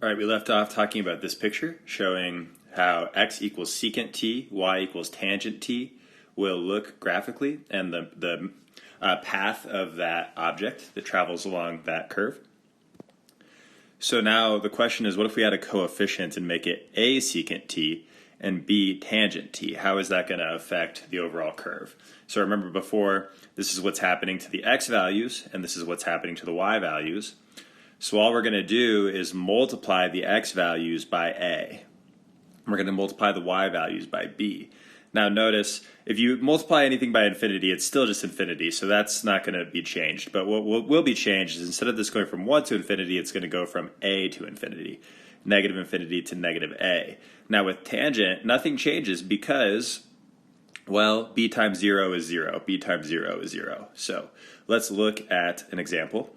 All right, we left off talking about this picture showing how x equals secant t, y equals tangent t will look graphically, and the path of that object that travels along that curve. So now the question is, what if we had a coefficient and make it a secant t and b tangent t? How is that going to affect the overall curve? So remember before, this is what's happening to the x values, and this is what's happening to the y values. So all we're going to do is multiply the x values by a. We're going to multiply the y values by b. Now notice, if you multiply anything by infinity, it's still just infinity, so that's not going to be changed. But what will be changed is instead of this going from 1 to infinity, it's going to go from a to infinity, negative infinity to negative a. Now with tangent, nothing changes because, well, b times 0 is 0. b times 0 is 0. So let's look at an example.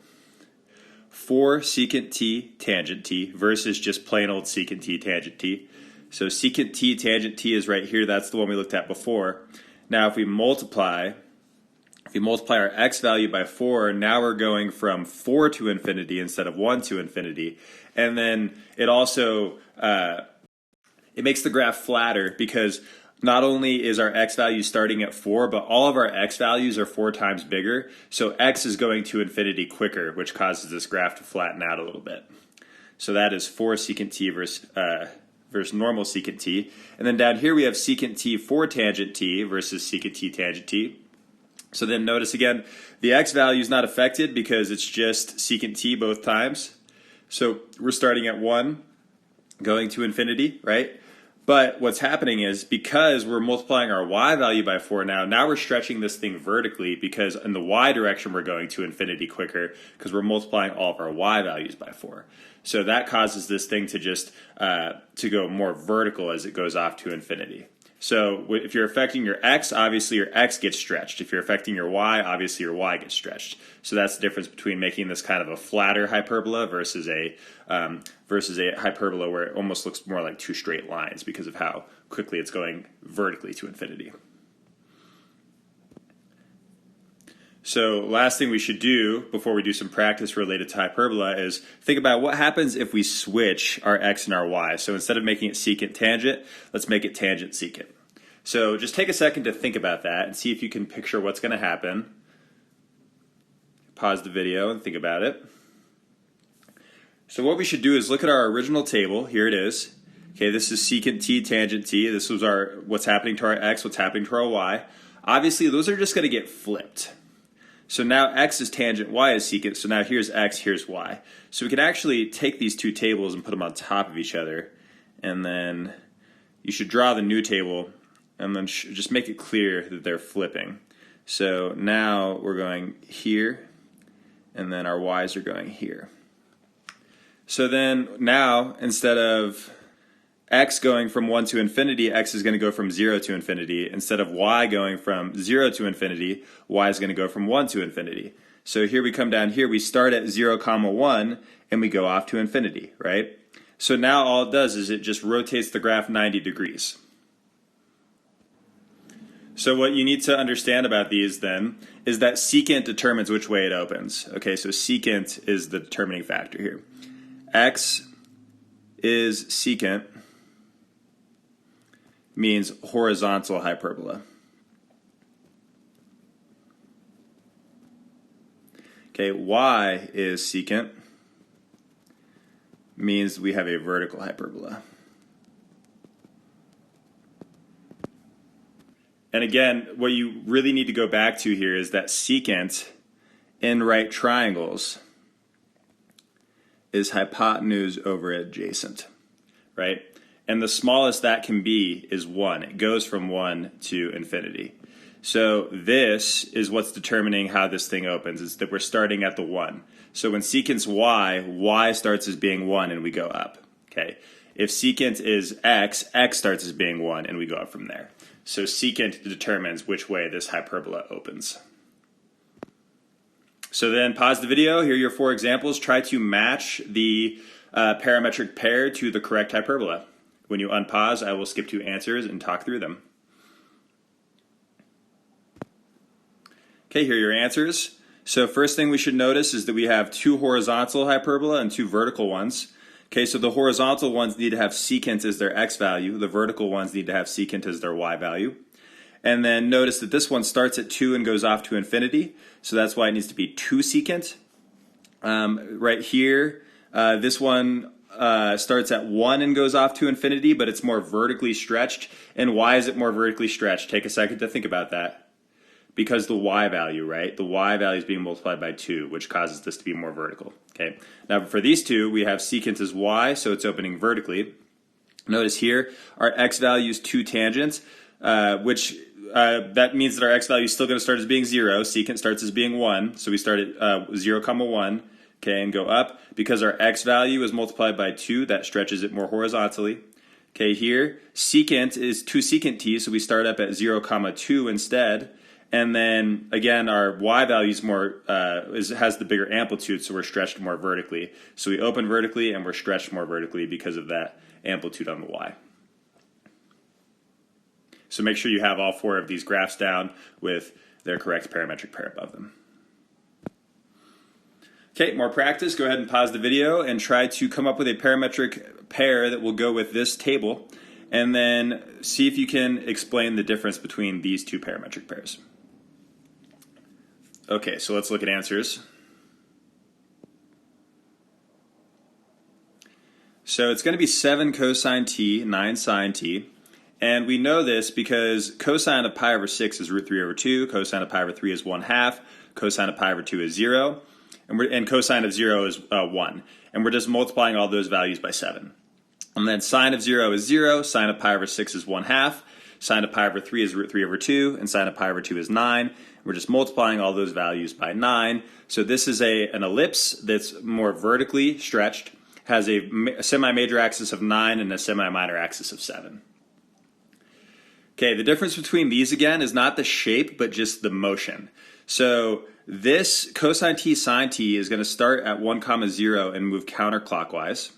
4 secant t tangent t versus just plain old secant t tangent t. So secant t tangent t is right here. That's the one we looked at before. Now if we multiply our x value by 4, now we're going from 4 to infinity instead of 1 to infinity. And then it also it makes the graph flatter because not only is our x value starting at 4, but all of our x values are 4 times bigger. So x is going to infinity quicker, which causes this graph to flatten out a little bit. So that is 4 secant t versus normal secant t. And then down here we have secant t 4 tangent t versus secant t tangent t. So then notice again, the x value is not affected because it's just secant t both times. So we're starting at 1, going to infinity, right? But what's happening is because we're multiplying our y value by 4 now we're stretching this thing vertically because in the y direction we're going to infinity quicker because we're multiplying all of our y values by 4. So that causes this thing to just to go more vertical as it goes off to infinity. So if you're affecting your x, obviously your x gets stretched. If you're affecting your y, obviously your y gets stretched. So that's the difference between making this kind of a flatter hyperbola versus a hyperbola where it almost looks more like two straight lines because of how quickly it's going vertically to infinity. So last thing we should do before we do some practice related to hyperbola is think about what happens if we switch our x and our y. So instead of making it secant tangent, let's make it tangent secant. So just take a second to think about that and see if you can picture what's going to happen. Pause the video and think about it. So what we should do is look at our original table. Here it is. Okay, this is secant t tangent t. This was what's happening to our x, what's happening to our y. Obviously, those are just going to get flipped. So now x is tangent, y is secant, so now here's x, here's y. So we can actually take these two tables and put them on top of each other, and then you should draw the new table and then just make it clear that they're flipping. So now we're going here, and then our y's are going here. So then now, instead of x going from 1 to infinity, x is going to go from 0 to infinity. Instead of y going from 0 to infinity, y is going to go from 1 to infinity. So here we come down here, we start at 0, 1, and we go off to infinity, right? So now all it does is it just rotates the graph 90 degrees. So what you need to understand about these then is that secant determines which way it opens. Okay, so secant is the determining factor here. X is secant means horizontal hyperbola. Okay, y is secant means we have a vertical hyperbola. And again, what you really need to go back to here is that secant in right triangles is hypotenuse over adjacent, right? And the smallest that can be is 1. It goes from 1 to infinity. So this is what's determining how this thing opens, is that we're starting at the 1. So when secant's y starts as being 1 and we go up. Okay. If secant is x, x starts as being 1 and we go up from there. So secant determines which way this hyperbola opens. So then pause the video. Here are your 4 examples. Try to match the parametric pair to the correct hyperbola. When you unpause, I will skip to answers and talk through them. Okay, here are your answers. So first thing we should notice is that we have 2 horizontal hyperbola and 2 vertical ones. Okay, so the horizontal ones need to have secant as their x value. The vertical ones need to have secant as their y value. And then notice that this one starts at 2 and goes off to infinity. So that's why it needs to be 2 secant. Right here, this one starts at 1 and goes off to infinity, but it's more vertically stretched. And why is it more vertically stretched? Take a second to think about that. Because the y value, right? The y value is being multiplied by 2, which causes this to be more vertical. Okay. Now for these two, we have secant as y, so it's opening vertically. Notice here, our x value is 2 tangents, which that means that our x value is still going to start as being 0. Secant starts as being 1, so we start at 0, 1, okay, and go up. Because our x value is multiplied by 2, that stretches it more horizontally. Okay, here, secant is 2 secant t, so we start up at 0, 2 instead. And then again, our y value is more has the bigger amplitude, so we're stretched more vertically. So we open vertically and we're stretched more vertically because of that amplitude on the y. So make sure you have all 4 of these graphs down with their correct parametric pair above them. Okay, more practice. Go ahead and pause the video and try to come up with a parametric pair that will go with this table, and then see if you can explain the difference between these two parametric pairs. Okay, so let's look at answers. So it's going to be 7 cosine t, 9 sine t. And we know this because cosine of pi over 6 is root 3 over 2, cosine of pi over 3 is 1/2, cosine of pi over 2 is 0, and cosine of 0 is 1. And we're just multiplying all those values by 7. And then sine of 0 is 0, sine of pi over 6 is 1/2, sine of pi over 3 is root 3 over 2, and sine of pi over 2 is 9. We're just multiplying all those values by 9. So this is an ellipse that's more vertically stretched, has a semi-major axis of 9 and a semi-minor axis of 7. Okay, the difference between these again is not the shape, but just the motion. So this cosine t sine t is going to start at 1, 0 and move counterclockwise.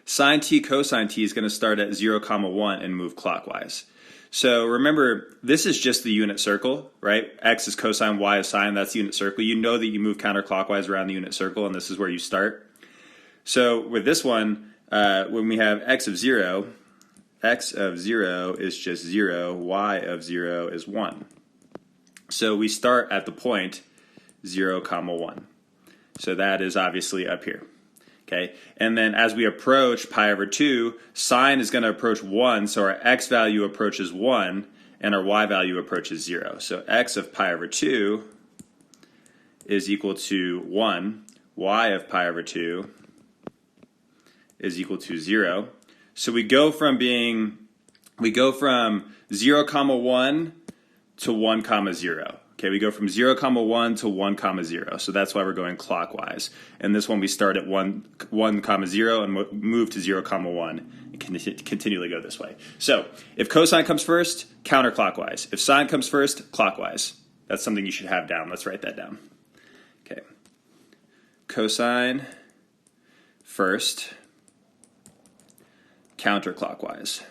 Sine t cosine t is going to start at 0, 1 and move clockwise. So remember, this is just the unit circle, right? X is cosine, y is sine, that's the unit circle. You know that you move counterclockwise around the unit circle, and this is where you start. So with this one, when we have x of 0 is just 0, y of 0 is 1. So we start at the point 0, 1. So that is obviously up here. Okay, and then as we approach pi over 2, sine is going to approach 1, so our x value approaches 1, and our y value approaches 0. So x of pi over 2 is equal to 1, y of pi over 2 is equal to 0. So we go from 0, 1 to 1, 0. Okay, we go from 0, 1 to 1, 0. So that's why we're going clockwise. And this one we start at 1, 0 and move to 0, 1 and continually go this way. So if cosine comes first, counterclockwise. If sine comes first, clockwise. That's something you should have down. Let's write that down. Okay. Cosine first, counterclockwise.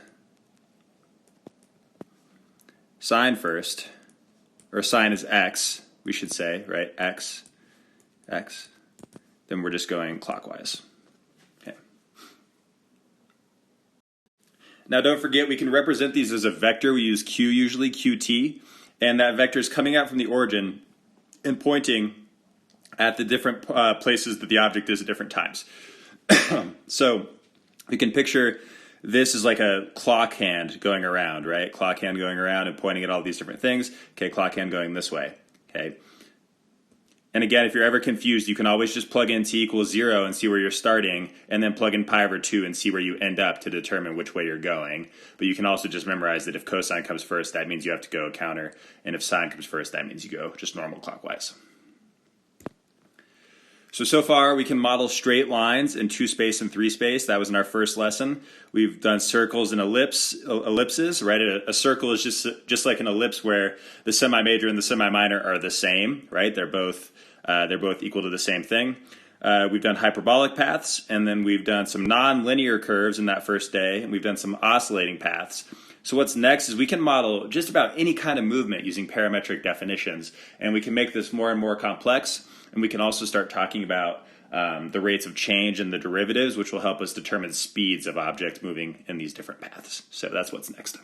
Sine first, or sine is x, we should say, right? X. Then we're just going clockwise. Okay. Now don't forget, we can represent these as a vector. We use q usually, qt, and that vector is coming out from the origin and pointing at the different places that the object is at different times. So we can picture this is like a clock hand going around, right? Clock hand going around and pointing at all these different things. Okay, clock hand going this way. Okay. And again, if you're ever confused, you can always just plug in t equals 0 and see where you're starting, and then plug in pi over 2 and see where you end up to determine which way you're going. But you can also just memorize that if cosine comes first, that means you have to go counter, and if sine comes first, that means you go just normal clockwise. So far we can model straight lines in 2 space and 3 space. That was in our first lesson. We've done circles and ellipses, right? A circle is just like an ellipse where the semi-major and the semi-minor are the same, right? They're both equal to the same thing. We've done hyperbolic paths, and then we've done some non-linear curves in that first day, and we've done some oscillating paths. So what's next is we can model just about any kind of movement using parametric definitions, and we can make this more and more complex. And we can also start talking about the rates of change in the derivatives, which will help us determine speeds of objects moving in these different paths. So that's what's next.